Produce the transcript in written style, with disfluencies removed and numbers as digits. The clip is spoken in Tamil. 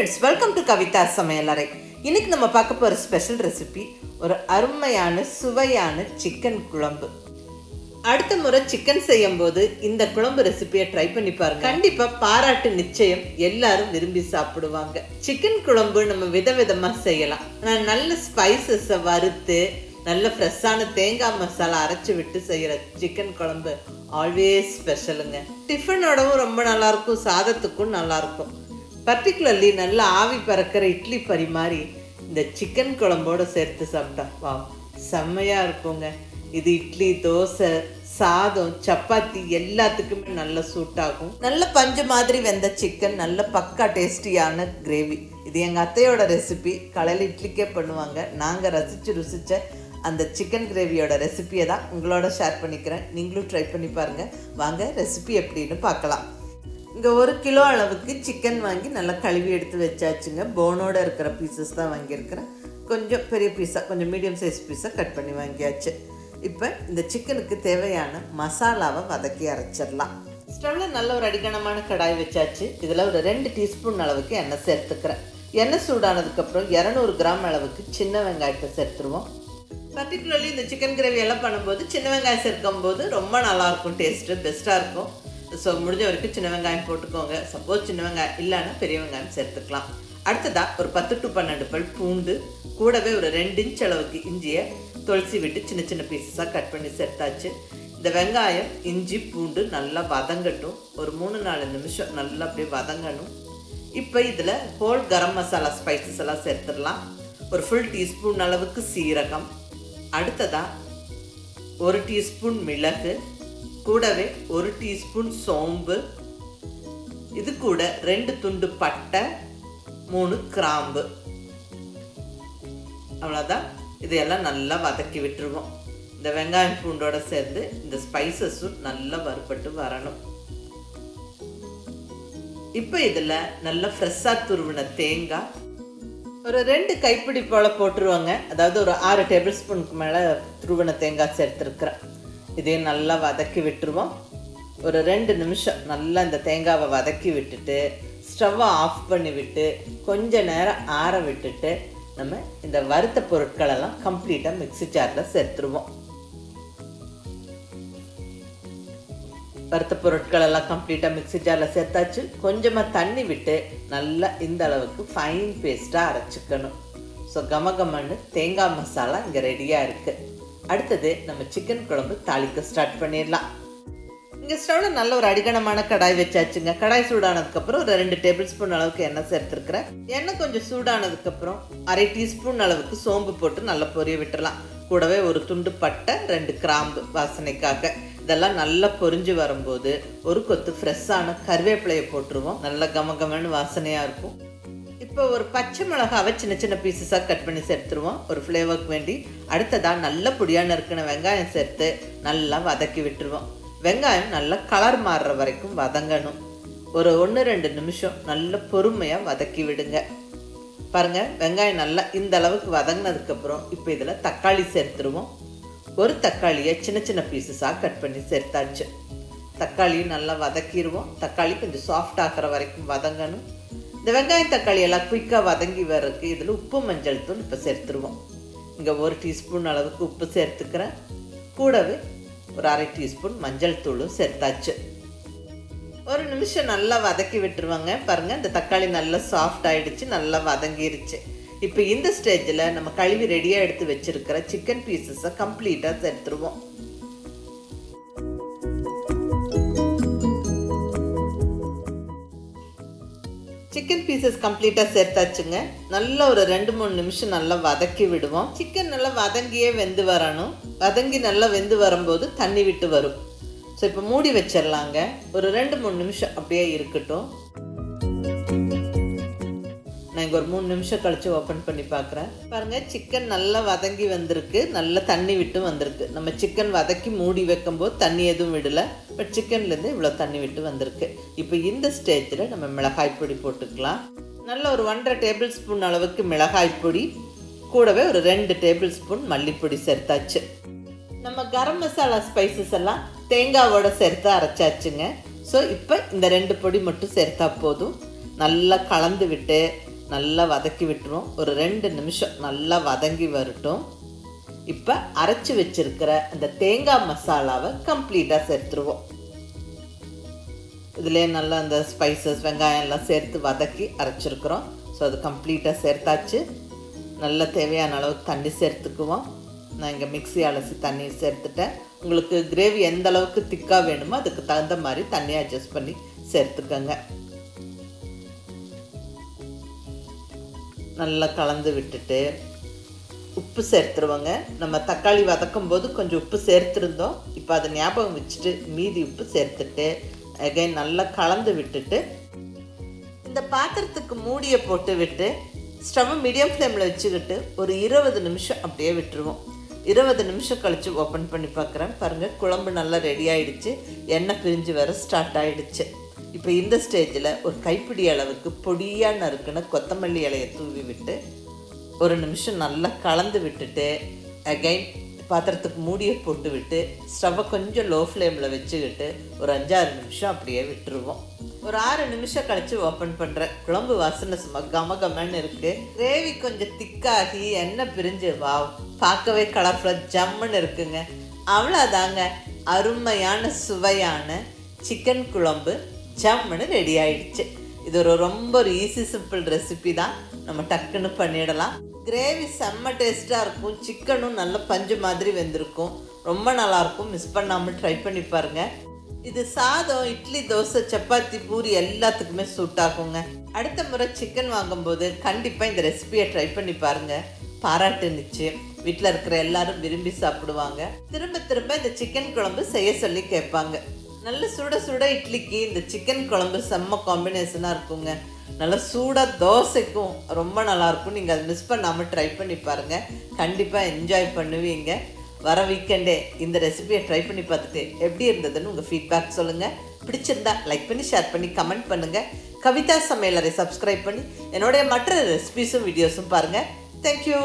ஃப்ரெண்ட்ஸ், வெல்கம் டு கவிதா சமையலறை. இன்னைக்கு நம்ம பார்க்க போகிற ஸ்பெஷல் ரெசிபி ஒரு அருமையான சுவையான சிக்கன் குழம்பு. அடுத்த முறை சிக்கன் செய்யும் போது இந்த குழம்பு ரெசிபியை ட்ரை பண்ணி பாருங்க. கண்டிப்பா பாராட்டு நிச்சயம், எல்லாரும் விரும்பி சாப்பிடுவாங்க. சிக்கன் குழம்பு நம்ம விதவிதமா செய்யலாம். நான் நல்ல ஸ்பைசஸை வறுத்து நல்ல ஃப்ரெஷ்ஷான தேங்காய் மசாலா அரைச்சி விட்டு செய்கிற சிக்கன் குழம்பு ஆல்வேஸ் ஸ்பெஷலுங்க. டிஃபனோடவும் ரொம்ப நல்லாயிருக்கும், சாதத்துக்கும் நல்லாயிருக்கும். பர்டிகுலர்லி நல்லா ஆவி பறக்கிற இட்லி பரிமாறி இந்த சிக்கன் குழம்போடு சேர்த்து சாப்பிட்டா வா செம்மையாக இருக்குங்க. இது இட்லி, தோசை, சாதம், சப்பாத்தி எல்லாத்துக்குமே நல்ல சூட் ஆகும். நல்ல பஞ்சு மாதிரி வெந்த சிக்கன், நல்ல பக்கா டேஸ்டியான கிரேவி. இது எங்கள் அத்தையோட ரெசிபி. காலையில் இட்லிக்கே பண்ணுவாங்க. நாங்கள் ருசித்த அந்த சிக்கன் கிரேவியோட ரெசிபியை தான் உங்களோட ஷேர் பண்ணிக்கிறேன். நீங்களும் ட்ரை பண்ணி பாருங்கள். வாங்க ரெசிபி எப்படின்னு பார்க்கலாம். இங்கே 1 கிலோ அளவுக்கு சிக்கன் வாங்கி நல்லா கழுவி எடுத்து வச்சாச்சுங்க. போனோடு இருக்கிற பீசஸ் தான் வாங்கியிருக்கிறேன். கொஞ்சம் பெரிய பீஸாக, கொஞ்சம் மீடியம் சைஸ் பீஸாக கட் பண்ணி வாங்கியாச்சு. இப்போ இந்த சிக்கனுக்கு தேவையான மசாலாவை வதக்கி அரைச்சிடலாம். ஸ்டவ்வில் நல்ல ஒரு அடிகனமான கடாய் வச்சாச்சு. இதில் ஒரு 2 டீஸ்பூன் அளவுக்கு எண்ணெய் சேர்த்துக்கிறேன். எண்ணெய் சூடானதுக்கப்புறம் 200 கிராம் அளவுக்கு சின்ன வெங்காயத்தை சேர்த்துருவோம். பர்டிகுலர்லி இந்த சிக்கன் கிரேவி எல்லாம் பண்ணும்போது சின்ன வெங்காயம் சேர்க்கும் போது ரொம்ப நல்லாயிருக்கும், டேஸ்ட்டு பெஸ்ட்டாக இருக்கும். ஸோ முடிஞ்ச வரைக்கும் சின்ன வெங்காயம் போட்டுக்கோங்க. சப்போஸ் சின்ன வெங்காயம் இல்லைன்னா பெரிய வெங்காயம் சேர்த்துக்கலாம். அடுத்ததாக ஒரு 10 to 12 பல் பூண்டு, கூடவே ஒரு 2 இன்ச் அளவுக்கு இஞ்சியை தொளிசி விட்டு சின்ன சின்ன பீசஸாக கட் பண்ணி சேர்த்தாச்சு. இந்த வெங்காயம், இஞ்சி, பூண்டு நல்லா வதங்கட்டும். ஒரு 3-4 நிமிஷம் நல்லா அப்படியே வதங்கணும். இப்போ இதில் ஹோல் கரம் மசாலா ஸ்பைசஸ் எல்லாம் சேர்த்துடலாம். ஒரு ஃபுல் டீஸ்பூன் அளவுக்கு சீரகம், அடுத்ததாக 1 டீஸ்பூன் மிளகு, கூடவே 1 டீஸ்பூன் சோம்பு, இது கூட 2 துண்டு பட்டை, 3 கிராம்பு, அவ்வளோதான். இதையெல்லாம் நல்லா வதக்கி விட்டுருவோம். இந்த வெங்காயம் பூண்டோட சேர்ந்து இந்த ஸ்பைசஸும் நல்லா வறுபட்டு வரணும். இப்போ இதில் நல்லா ஃப்ரெஷ்ஷாக துருவின தேங்காய் ஒரு 2 கைப்பிடி போல் போட்டுருவாங்க. அதாவது ஒரு 6 டேபிள் ஸ்பூனுக்கு மேலே துருவின தேங்காய் சேர்த்துருக்குறேன். இதையும் நல்லா வதக்கி விட்டுருவோம். ஒரு 2 நிமிஷம் நல்லா இந்த தேங்காவை வதக்கி விட்டுட்டு ஸ்டவ்வை ஆஃப் பண்ணி விட்டு கொஞ்ச நேரம் ஆற விட்டுட்டு நம்ம இந்த வறுத்த பொருட்களெல்லாம் கம்ப்ளீட்டாக மிக்ஸி ஜாரில் சேர்த்துருவோம். வறுத்த பொருட்களெல்லாம் கம்ப்ளீட்டாக மிக்ஸி ஜாரில் சேர்த்தாச்சு. கொஞ்சமாக தண்ணி விட்டு நல்லா இந்த அளவுக்கு ஃபைன் பேஸ்ட்டாக அரைச்சிக்கணும். ஸோ கமகமன்னு தேங்காய் மசாலா இங்கே ரெடியாக இருக்குது. அடுத்தது நம்ம சிக்கன் குழம்பு தாளிக்க ஸ்டார்ட் பண்ணிடலாம். இங்கே ஸ்டவ்வில் நல்ல ஒரு அடிகனமான கடாய் வச்சாச்சுங்க. கடாய் சூடானதுக்கப்புறம் ஒரு 2 டேபிள் ஸ்பூன் அளவுக்கு எண்ணெய் சேர்த்துருக்குறேன். எண்ணெய் கொஞ்சம் சூடானதுக்கப்புறம் 1/2 டீஸ்பூன் அளவுக்கு சோம்பு போட்டு நல்லா பொரிய விட்டுடலாம். கூடவே ஒரு துண்டு பட்டை, 2 கிராம்பு வாசனைக்காக. இதெல்லாம் நல்லா பொரிஞ்சு வரும்போது ஒரு கொத்து ஃப்ரெஷ்ஷான கருவேப்பிலையை போட்டுருவோம். நல்லா கமகமன்னு வாசனையாக இருக்கும். இப்போ ஒரு பச்சை மிளகாவை சின்ன சின்ன பீசஸாக கட் பண்ணி சேர்த்துருவோம் ஒரு ஃப்ளேவருக்கு வேண்டி. அடுத்ததாக நல்ல பொடியாக நறுக்கின வெங்காயம் சேர்த்து நல்லா வதக்கி விட்டுருவோம். வெங்காயம் நல்லா கலர் மாறுற வரைக்கும் வதங்கணும். ஒரு 1-2 நிமிஷம் நல்ல பொறுமையாக வதக்கி விடுங்க. பாருங்கள், வெங்காயம் நல்லா இந்த அளவுக்கு வதங்கினதுக்கப்புறம் இப்போ இதில் தக்காளி சேர்த்துருவோம். ஒரு தக்காளியை சின்ன சின்ன பீசஸாக கட் பண்ணி சேர்த்தாச்சு. தக்காளியும் நல்லா வதக்கிடுவோம். தக்காளி கொஞ்சம் சாஃப்ட் ஆகிற வரைக்கும் வதங்கணும். இந்த வெங்காயம் தக்காளி எல்லாம் குயிக்காக வதங்கி வர்றதுக்கு இதில் உப்பு, மஞ்சள் தூள் இப்போ சேர்த்துருவோம். இங்கே 1 டீஸ்பூன் அளவுக்கு உப்பு சேர்த்துக்கிறேன். கூடவே ஒரு 1/2 டீஸ்பூன் மஞ்சள் தூளும் சேர்த்தாச்சு. ஒரு நிமிஷம் நல்லா வதக்கி விட்டுருவாங்க. பாருங்கள், இந்த தக்காளி நல்லா சாஃப்ட் ஆகிடுச்சு, நல்லா வதங்கிருச்சு. இப்போ இந்த ஸ்டேஜில் நம்ம கழுவி ரெடியாக எடுத்து வச்சுருக்கிற சிக்கன் பீசஸை கம்ப்ளீட்டாக சேர்த்துருவோம். சிக்கன் பீசஸ் கம்ப்ளீட்டாக சேர்த்தாச்சுங்க. நல்லா ஒரு 2-3 நிமிஷம் நல்லா வதக்கி விடுவோம். சிக்கன் நல்லா வதங்கியே வெந்து வரணும். வதங்கி நல்லா வெந்து வரும்போது தண்ணி விட்டு வரும். ஸோ இப்போ மூடி வச்சிடலாங்க. ஒரு 2-3 நிமிஷம் அப்படியே இருக்கட்டும். நான் இங்கே ஒரு 3 நிமிஷம் கழித்து ஓப்பன் பண்ணி பார்க்குறேன். பாருங்கள், சிக்கன் நல்லா வதங்கி வந்திருக்கு, நல்லா தண்ணி விட்டு வந்திருக்கு. நம்ம சிக்கன் வதக்கி மூடி வைக்கும்போது தண்ணி எதுவும் விடலை. பட் சிக்கன்லேருந்து இவ்வளோ தண்ணி விட்டு வந்திருக்கு. இப்போ இந்த ஸ்டேஜில் நம்ம மிளகாய் பொடி போட்டுக்கலாம். நல்ல ஒரு 1.5 டேபிள் ஸ்பூன் அளவுக்கு மிளகாய் பொடி, கூடவே ஒரு 2 டேபிள் ஸ்பூன் மல்லிப்பொடி சேர்த்தாச்சு. நம்ம கரம் மசாலா ஸ்பைசஸ் எல்லாம் தேங்காவோட சேர்த்து அரைச்சாச்சுங்க. ஸோ இப்போ இந்த 2 பொடி மட்டும் சேர்த்தா போதும். நல்லா கலந்து விட்டு நல்லா வதக்கி விட்டுருவோம். ஒரு 2 நிமிஷம் நல்லா வதங்கி வரட்டும். இப்போ அரைச்சி வச்சிருக்கிற அந்த தேங்காய் மசாலாவை கம்ப்ளீட்டாக சேர்த்துருவோம். இதிலே நல்லா அந்த ஸ்பைசஸ் வெங்காயம் எல்லாம் சேர்த்து வதக்கி அரைச்சிருக்கிறோம். ஸோ அது கம்ப்ளீட்டாக சேர்த்தாச்சு. நல்லா தேவையான அளவுக்கு தண்ணி சேர்த்துக்குவோம். நான் இங்கே மிக்ஸி அலசி தண்ணி சேர்த்துட்டேன். உங்களுக்கு கிரேவி எந்த அளவுக்கு திக்காக வேணுமோ அதுக்கு தகுந்த மாதிரி தண்ணியை அட்ஜஸ்ட் பண்ணி சேர்த்துக்கோங்க. நல்லா கலந்து விட்டுட்டு உப்பு சேர்த்துருவோங்க. நம்ம தக்காளி வதக்கும் போது கொஞ்சம் உப்பு சேர்த்துருந்தோம். இப்போ அதை ஞாபகம் வச்சுட்டு மீதி உப்பு சேர்த்துட்டு அகைன் நல்லா கலந்து விட்டுட்டு இந்த பாத்திரத்துக்கு மூடியை போட்டு விட்டு ஸ்டவ் மீடியம் ஃப்ளேமில் வச்சுக்கிட்டு ஒரு 20 நிமிஷம் அப்படியே விட்டுருவோம். 20 நிமிஷம் கழித்து ஓப்பன் பண்ணி பார்க்குறேன். பாருங்கள், குழம்பு நல்லா ரெடி ஆகிடுச்சு. எண்ணெய் பிரிஞ்சு வர ஸ்டார்ட் ஆகிடுச்சு. இப்போ இந்த ஸ்டேஜில் ஒரு கைப்பிடி அளவுக்கு பொடியாக நறுக்குன கொத்தமல்லி இலையை தூவி விட்டு ஒரு நிமிஷம் நல்லா கலந்து விட்டுட்டு அகைன் பாத்திரத்துக்கு மூடியை போட்டு விட்டு ஸ்டவ்வை கொஞ்சம் லோ ஃப்ளேமில் வச்சுக்கிட்டு ஒரு 5-6 நிமிஷம் அப்படியே விட்டுருவோம். ஒரு 6 நிமிஷம் கழித்து ஓப்பன் பண்ணுறேன். குழம்பு வாசனை சும்மா கமகமன்னு இருக்குது. கிரேவி கொஞ்சம் திக்காகி எண்ணெய் பிரிஞ்சு பார்க்கவே கலர்ஃபுல்லாக ஜம்முன்னு இருக்குங்க. அவ்வளோதாங்க, அருமையான சுவையான சிக்கன் குழம்பு ஜம்முன்னு ரெடி ஆயிடுச்சு. இது ரொம்ப ஈஸி சிம்பிள் ரெசிபி தான். நம்ம டக்குன்னு பண்ணிடலாம். கிரேவி செம்ம டேஸ்ட்டாக இருக்கும். சிக்கனும் நல்ல பஞ்சு மாதிரி வெந்திருக்கும். ரொம்ப நல்லாயிருக்கும். மிஸ் பண்ணாமல் ட்ரை பண்ணி பாருங்கள். இது சாதம், இட்லி, தோசை, சப்பாத்தி, பூரி எல்லாத்துக்குமே சூட் ஆகுங்க. அடுத்த முறை சிக்கன் வாங்கும்போது கண்டிப்பாக இந்த ரெசிபியை ட்ரை பண்ணி பாருங்கள். பாராட்டு நிச்சயம். வீட்டில் இருக்கிற எல்லாரும் விரும்பி சாப்பிடுவாங்க. திரும்ப திரும்ப இந்த சிக்கன் குழம்பு செய்ய சொல்லி கேட்பாங்க. நல்ல சுட சுட இட்லிக்கு இந்த சிக்கன் குழம்பு செம்ம காம்பினேஷனாக இருக்குங்க. நல்லா சூடாக தோசைக்கும் ரொம்ப நல்லாயிருக்கும். நீங்கள் அதை மிஸ் பண்ணாமல் ட்ரை பண்ணி பாருங்கள். கண்டிப்பாக என்ஜாய் பண்ணுவீங்க. வர வீக்கெண்டே இந்த ரெசிபியை ட்ரை பண்ணி பார்த்துட்டு எப்படி இருந்ததுன்னு உங்கள் ஃபீட்பேக் சொல்லுங்கள். பிடிச்சிருந்தா லைக் பண்ணி ஷேர் பண்ணி கமெண்ட் பண்ணுங்கள். கவிதா சமையலறை சப்ஸ்கிரைப் பண்ணி என்னுடைய மற்ற ரெசிபிஸும் வீடியோஸும் பாருங்கள். தேங்க்யூ.